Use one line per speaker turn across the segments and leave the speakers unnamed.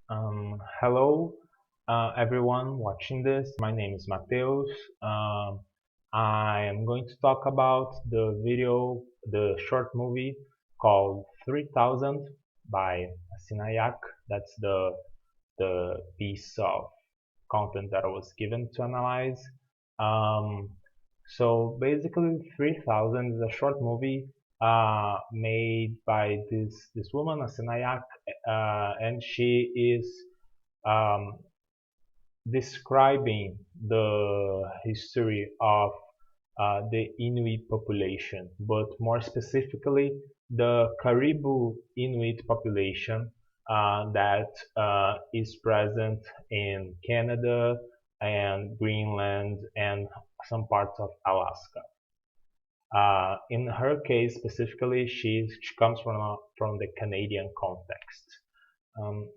Hello, everyone watching this. My name is Mateus. Um, I am going to talk about the short movie called 3000 by Asinnajaq. That's the piece of content that I was given to analyze. Um, so basically, 3000 is a short movie made by this woman, Asinnajaq, and she is um, describing the history of the Inuit population, but more specifically, the Caribou Inuit population that is present in Canada and Greenland and some parts of Alaska. In her case specifically, she comes from the Canadian context.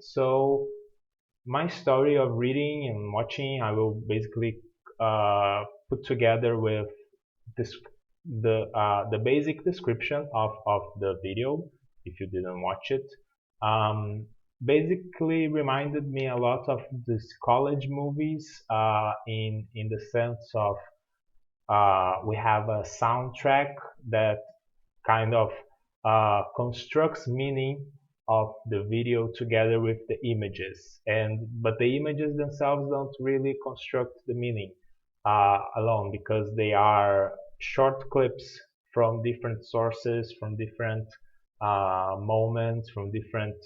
So my story of reading and watching, I will basically put together with this the basic description of the video if you didn't watch it. Um, Basically reminded me a lot of these college movies in the sense of we have a soundtrack that kind of constructs meaning of the video together with the images, and but the images themselves don't really construct the meaning alone, because they are short clips from different sources, from different moments, from different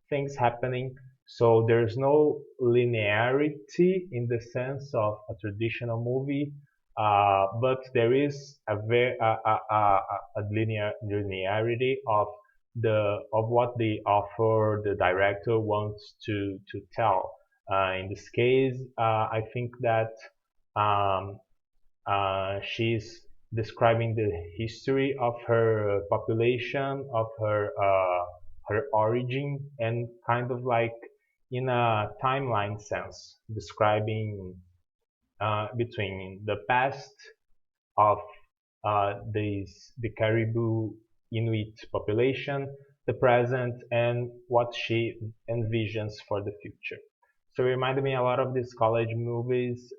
things happening. So there's no linearity in the sense of a traditional movie, but there is a linearity of what the author, the director wants to tell. In this case, I think that um, she's describing the history of her population, of her origin, and kind of like in a timeline sense, describing between the past of the Caribou Inuit population, the present, and what she envisions for the future. So it reminded me a lot of these college movies.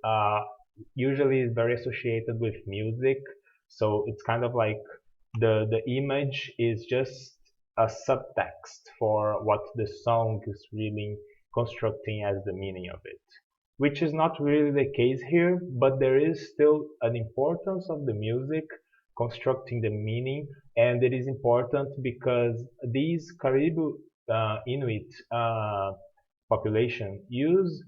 Usually, it's very associated with music, so it's kind of like the image is just a subtext for what the song is really constructing as the meaning of it, which is not really the case here, but there is still an importance of the music constructing the meaning, and it is important because these Caribou Inuit population used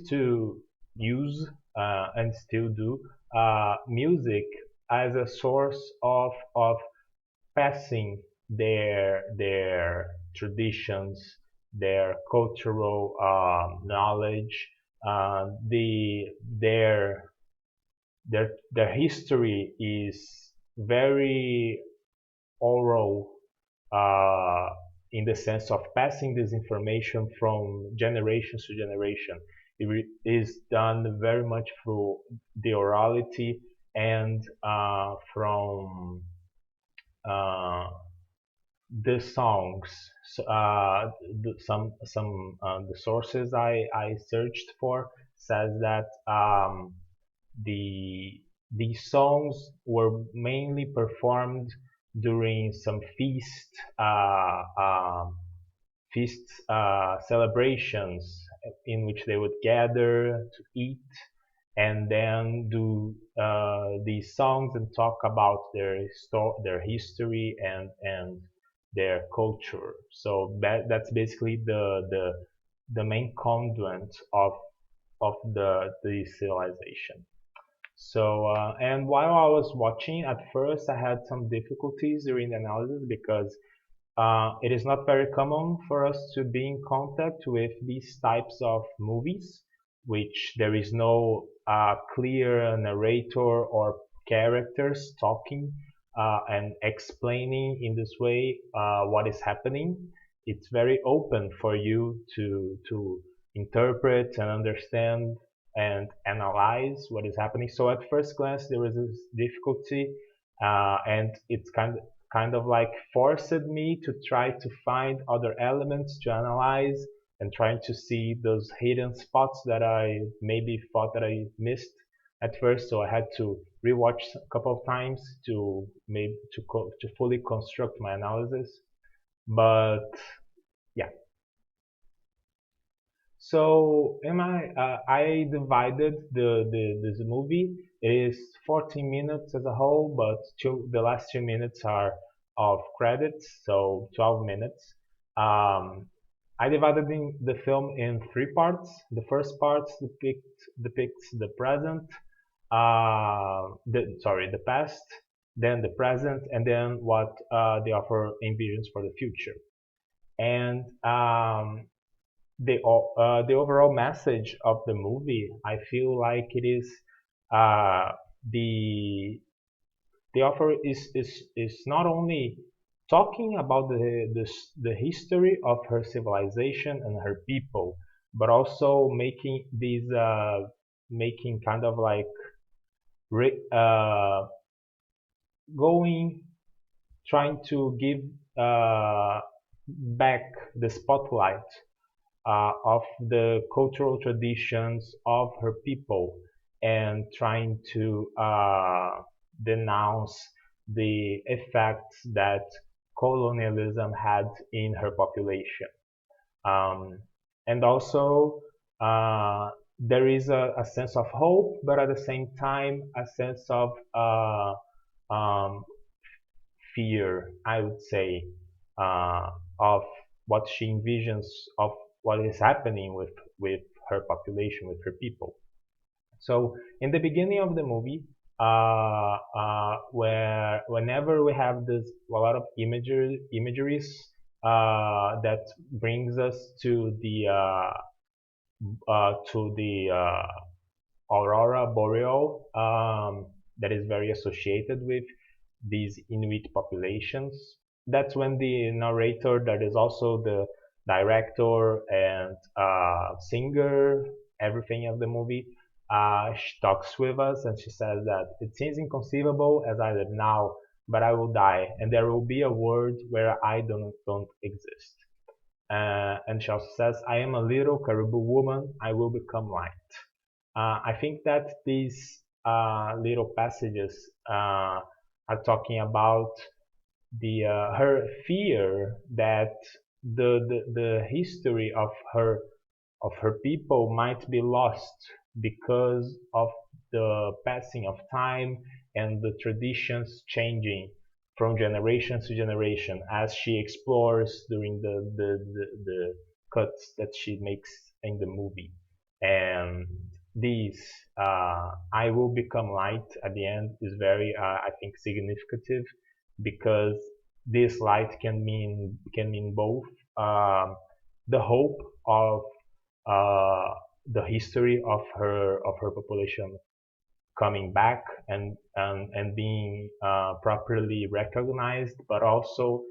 to use and still do music as a source of passing their traditions, their cultural knowledge, the their history is very oral, uh, in the sense of passing this information from generations to generation. Is done very much through the orality and from uh, the songs. So, some the sources I searched for says that the these songs were mainly performed during some feast celebrations in which they would gather to eat and then do these songs and talk about their history and their culture. So that's basically the main conduit of the civilization. So, and while I was watching, at first I had some difficulties during the analysis because it is not very common for us to be in contact with these types of movies, which there is no clear narrator or characters talking and explaining in this way what is happening. It's very open for you to interpret and understand and analyze what is happening. So at first glance, there was this difficulty, and it's kind of like forced me to try to find other elements to analyze and trying to see those hidden spots that I maybe thought that I missed at first. So I had to rewatch a couple of times to maybe to fully construct my analysis. But yeah, so I divided this movie. It is 14 minutes as a whole, but the last 2 minutes are of credits, so 12 minutes. Um, I divided the film in three parts. The first part depicts the present, the past, then the present, and then what the author envisions for the future. And the overall message of the movie, I feel like it is uh, the the author is not only talking about the history of her civilization and her people, but also making kind of like re, going trying to give uh, back the spotlight of the cultural traditions of her people and trying to denounce the effects that colonialism had in her population. Um, and also, there is a sense of hope, but at the same time, a sense of um, fear, I would say, of what she envisions of what is happening with her population, with her people. So in the beginning of the movie, where whenever we have this a lot of imageries that brings us to the aurora boreal, that is very associated with these Inuit populations. That's when the narrator, that is also the director and singer, everything of the movie, she talks with us and she says that it seems inconceivable as I live now, but I will die, and there will be a world where I don't exist. And she also says, I am a little caribou woman, I will become light. I think that these little passages are talking about the her fear that the history of her people might be lost because of the passing of time and the traditions changing from generation to generation as she explores during the cuts that she makes in the movie. And these I will become light at the end is very I think significant because this light can mean both the hope of uh, the history of her population coming back and being properly recognized, but also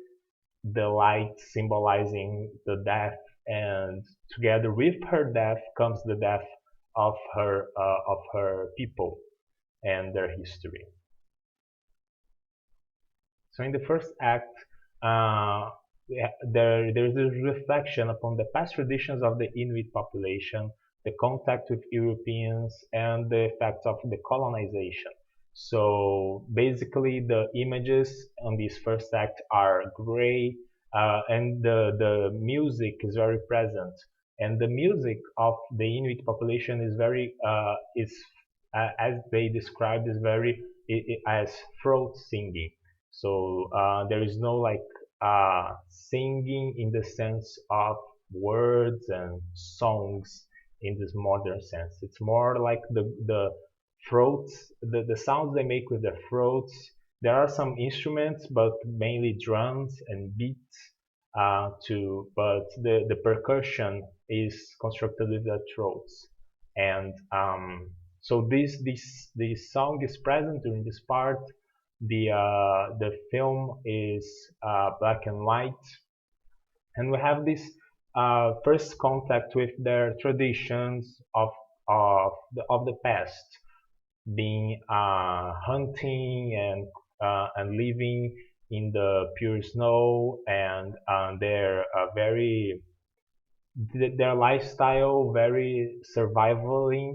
the light symbolizing the death, and together with her death comes the death of her people and their history. So in the first act, there's a reflection upon the past traditions of the Inuit population, the contact with Europeans, and the effects of the colonization. So basically, the images on this first act are gray, and the music is very present. And the music of the Inuit population is as they described, is very as throat singing. So there is no like singing in the sense of words and songs in this modern sense. It's more like the throats, the sounds they make with their throats. There are some instruments, but mainly drums and beats. But the percussion is constructed with their throats, and so this song is present during this part. The film is black and white, and we have this first contact with their traditions of the past, being hunting and living in the pure snow, and they're their lifestyle very survivally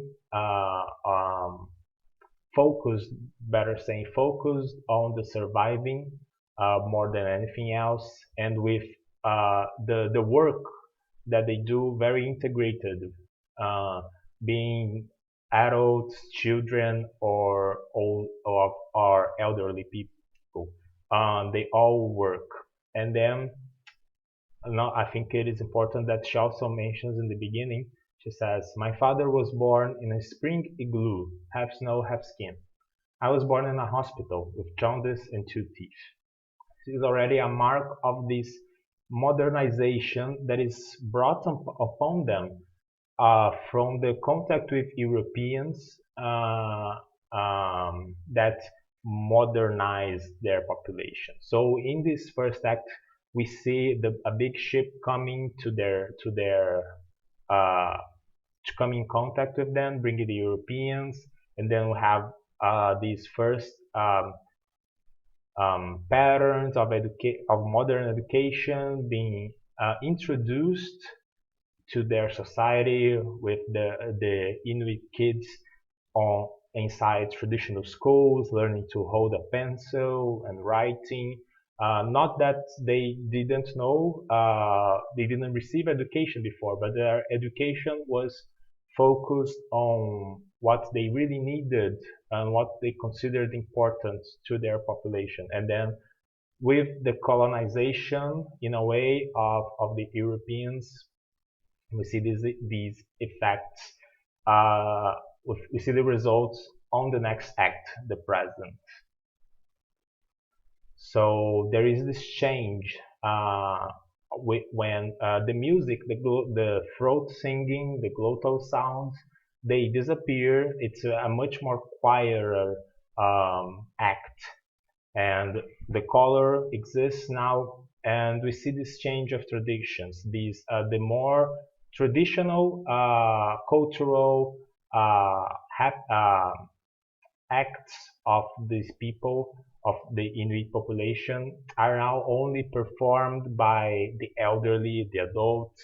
focused, better saying, focused on the surviving more than anything else, and with the work that they do very integrated, uh, being adults, children, or old or elderly people. They all work, and then no, I think it is important that she also mentions in the beginning. She says, "My father was born in a spring igloo, half snow, half skin. I was born in a hospital with jaundice and 2 teeth." This is already a mark of this modernization that is brought upon them from the contact with Europeans that modernized their population. So in this first act, we see a big ship coming to their uh, to come in contact with them, bringing the Europeans, and then we have these first patterns of modern education being introduced to their society with the Inuit kids on inside traditional schools, learning to hold a pencil and writing. Not that they didn't know, they didn't receive education before, but their education was focused on what they really needed and what they considered important to their population. And then with the colonization, in a way, of the Europeans, we see these effects. Uh, we see the results on the next act, the present. So there is this change when the music, the throat singing, the glottal sounds, they disappear. It's a much more quieter act, and the color exists now, and we see this change of traditions. These the more traditional cultural uh, hap- uh, acts of these people, of the Inuit population, are now only performed by the elderly, the adults,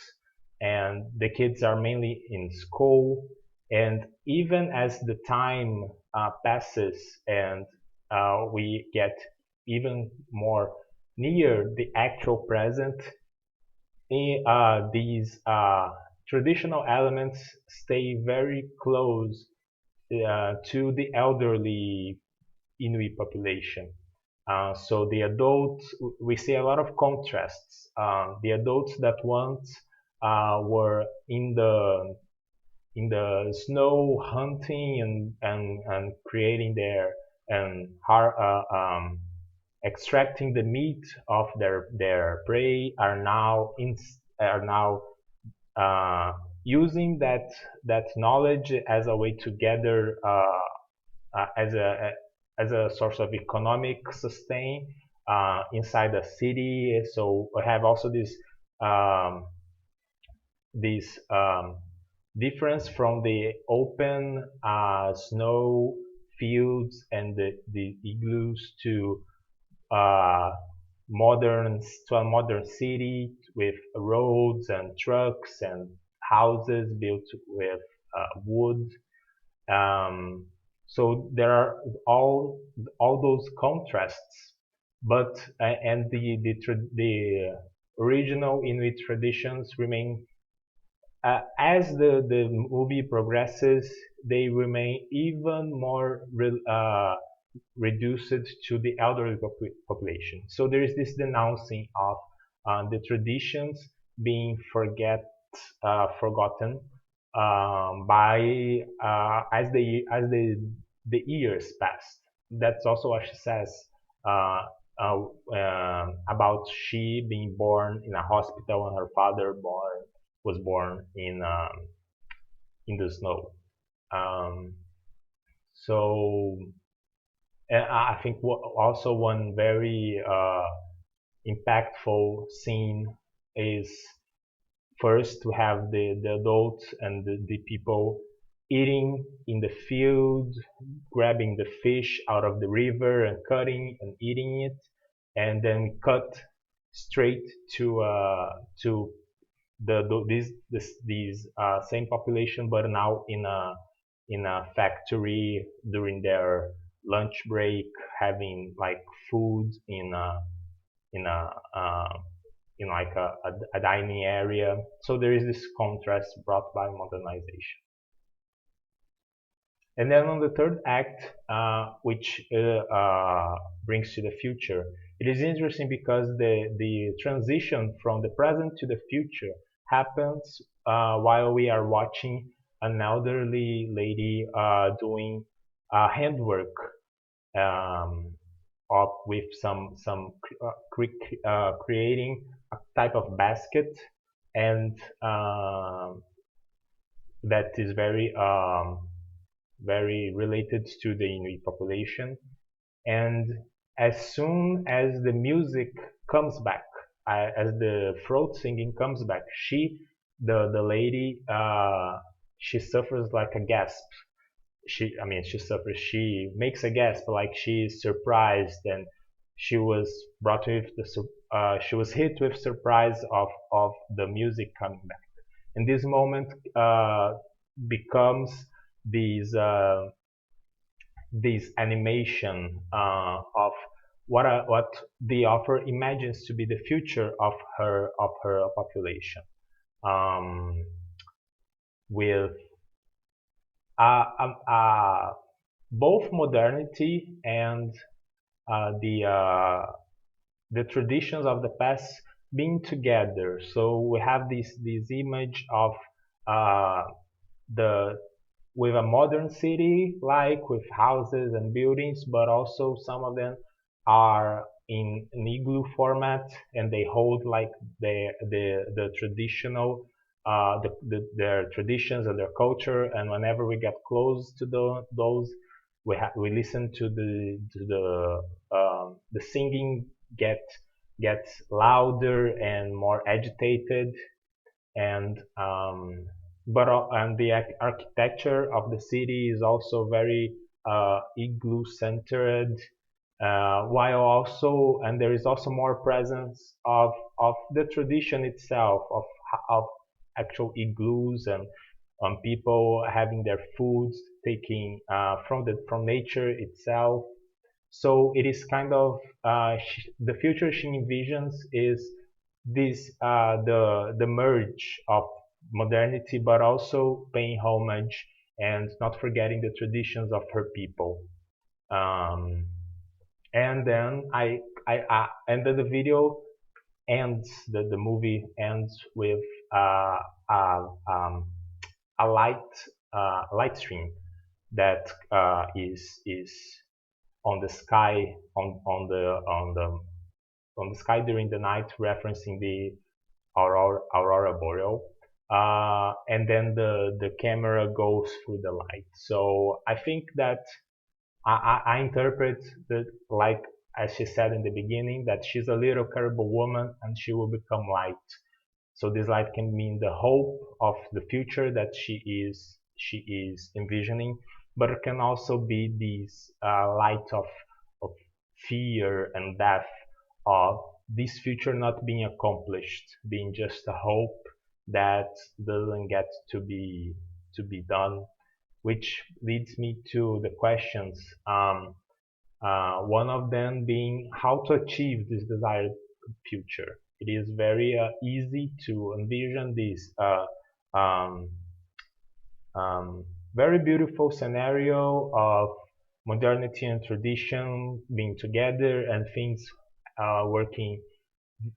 and the kids are mainly in school. And even as the time passes and we get even more near the actual present, these traditional elements stay very close to the elderly Inuit population. So the adults, we see a lot of contrasts. The adults that once were in the snow hunting and creating their and extracting the meat of their prey are now uh, using that knowledge as a way to gather as a source of economic sustain inside the city. So we have also um, this difference from the open snow fields and the igloos uh, to a modern city with roads and trucks and houses built with wood. Um, so there are all those contrasts, but and the original Inuit traditions remain as the movie progresses. They remain even more reduced to the elderly population. So there is this denouncing of the traditions being forgotten by as the years passed. That's also what she says uh, about she being born in a hospital and her father was born in the snow. Um, so and I think also one very impactful scene is first to have the adults and the people eating in the field, grabbing the fish out of the river and cutting and eating it. and then cut straight to these same population, but now in a factory during their lunch break, having like food in a in like a dining area. So there is this contrast brought by modernization. And then on the third act, which brings to the future, it is interesting because the transition from the present to the future happens while we are watching an elderly lady doing handwork um, with creating a type of basket, and that is very related to the Inuit population. And as soon as the music comes back, as the throat singing comes back, the lady, she suffers like a gasp. She suffers. She makes a gasp, like she is surprised, and she was brought with she was hit with surprise of the music coming back. And this moment becomes these this animation of what the author imagines to be the future of her population, um, with uh, um, uh, both modernity and uh, the uh, the traditions of the past being together. So we have this image of uh, the with a modern city, like with houses and buildings, but also some of them are in an igloo format, and they hold like the traditional their traditions and their culture. And whenever we get close to those, we listen to the singing gets louder and more agitated, and and the architecture of the city is also very igloo centered, while also, and there is also more presence of the tradition itself of actual igloos, and people having their foods taking from nature itself. So it is kind of the future she envisions is this the merge of modernity, but also paying homage and not forgetting the traditions of her people. Um, and then and then the video ends, the movie ends with uh, uh, um, a light stream that is on the sky on the sky during the night, referencing the aurora boreal. And then the camera goes through the light. So I think that I interpret that, like as she said in the beginning, that she's a little caribou woman and she will become light. So this light can mean the hope of the future that she is envisioning, but it can also be this light of fear and death, of this future not being accomplished, being just a hope that doesn't get to be done. Which leads me to the questions. One of them being how to achieve this desired future. It is very easy to envision this um, um, very beautiful scenario of modernity and tradition being together, and things working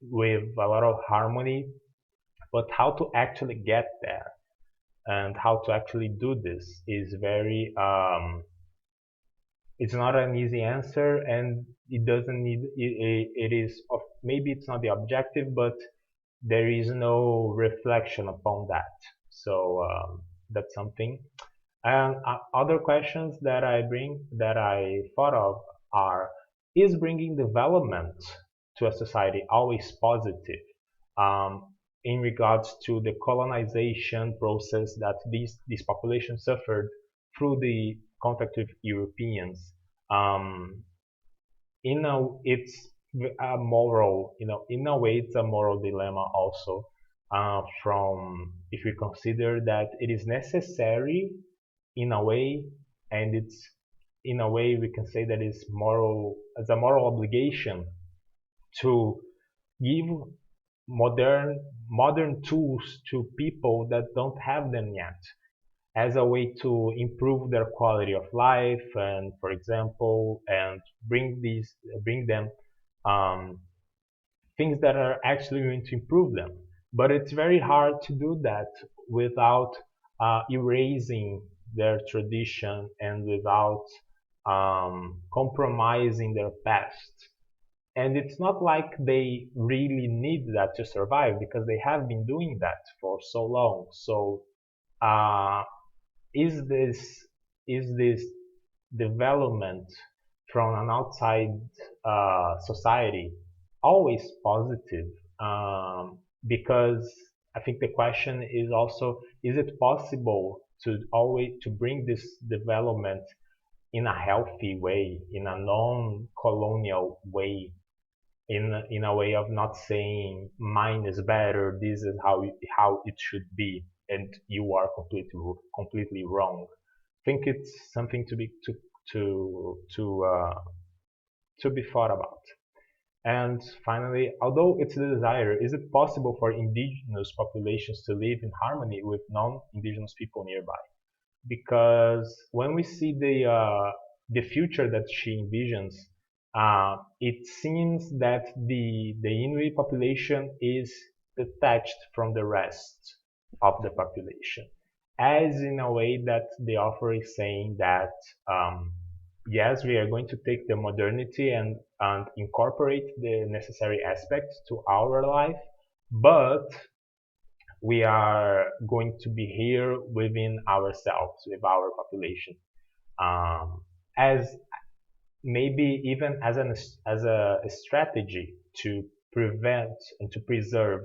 with a lot of harmony. But how to actually get there and how to actually do this is very it's not an easy answer, and it doesn't need it is maybe it's not the objective, but there is no reflection upon that. So that's something. And other questions that I thought of are: is bringing development to a society always positive, um, in regards to the colonization process that these populations suffered through the contact with Europeans? Um, it's a moral, in a way, it's a moral dilemma also. From if we consider that it is necessary in a way, and it's in a way we can say that it's moral as a moral obligation to give modern tools to people that don't have them yet as a way to improve their quality of life, and for example, and bring them um, things that are actually going to improve them. But it's very hard to do that without erasing their tradition and without compromising their past. And it's not like they really need that to survive, because they have been doing that for so long. So uh, is this development from an outside society always positive? Because I think the question is also, is it possible to bring this development in a healthy way, in a non-colonial way, in a way of not saying mine is better, this is how it should be, and you are completely wrong. I think it's something to to uh, to be thought about. And finally, although it's the desire, is it possible for indigenous populations to live in harmony with non-indigenous people nearby? Because when we see the future that she envisions, it seems that the Inuit population is detached from the rest of the population, as in a way that the author is saying that yes, we are going to take the modernity and incorporate the necessary aspects to our life, but we are going to be here within ourselves, with our population, um, as maybe even as a strategy to prevent and to preserve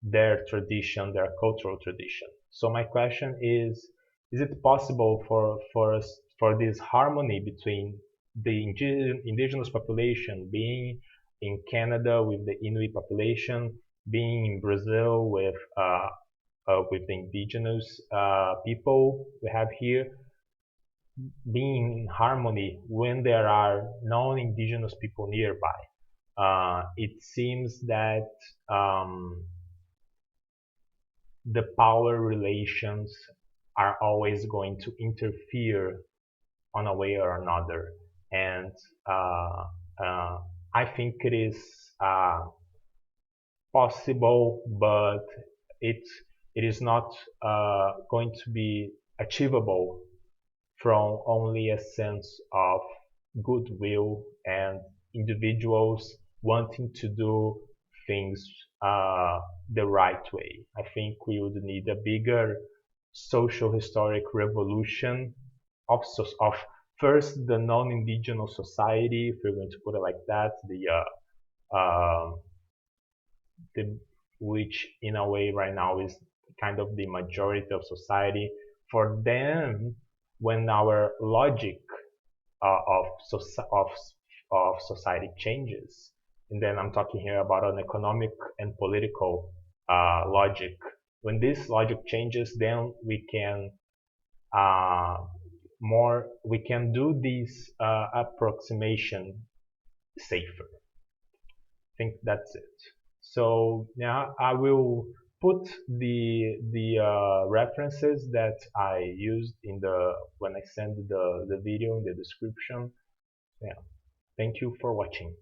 their tradition, their cultural tradition. So my question is it possible for this harmony between the indigenous population being in Canada with the Inuit population, being in Brazil with the indigenous people we have here, being in harmony when there are non-indigenous people nearby? It seems that um, the power relations are always going to interfere on a way or another. And uh, uh, I think it is uh, possible, but it it is not going to be achievable from only a sense of goodwill and individuals wanting to do things the right way. I think we would need a bigger social historic revolution of first the non-indigenous society, if we're going to put it like that, the which in a way right now is kind of the majority of society. For them, when our logic of, of society changes, and then I'm talking here about an economic and political logic. When this logic changes, then uh, we can do this approximation safer. I think that's it. So now I will put the references that I used in the when I send the video in the description. Yeah. Thank you for watching.